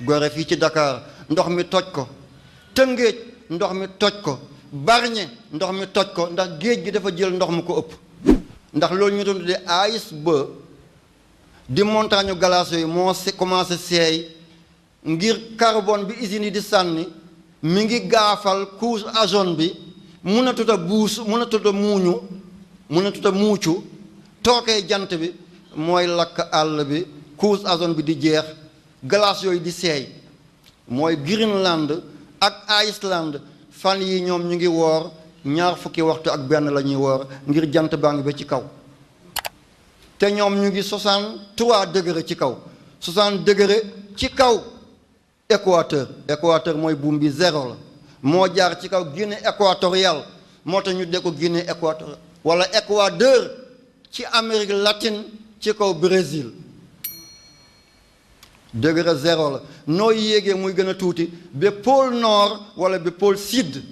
Gorée fii ci Dakar ndox mi toj ko Tëngéej ndox mi toj ko Bargny ndox mi toj ko ndax géej gi dafa jël ndox mu ko ëpp ndax loolu ñu doon tuddee iceberg di montagne glace yooyu moo commencé seey ngir carbone bi usine yi di sànni mi ngi gaafal couche ozone bi mënatut a buus mënatut a muuñu mënatut a muucu tookee jant bi mooy lakk àll bi couche ozone bi di jeex glace yooyu di seey mooy Greenland ak Iceland fan yi ñoom ñu ngi woor 20 waxtu ak benn la ñuy woor ngir jant baa ngi ba ci kaw te ñoom ñu ngi 63 degré ci kaw 60 degré ci kaw équateur mooy buum bi 0 la moo jaar ci kaw Guinée équatoriale moo tax ñu de ko Guinée équatoriale wala Équateur ci Amérique latine ci kaw Brésil degré 0 la nooy yéegee muy gën a tuuti ba pôle nord wala ba pôle sud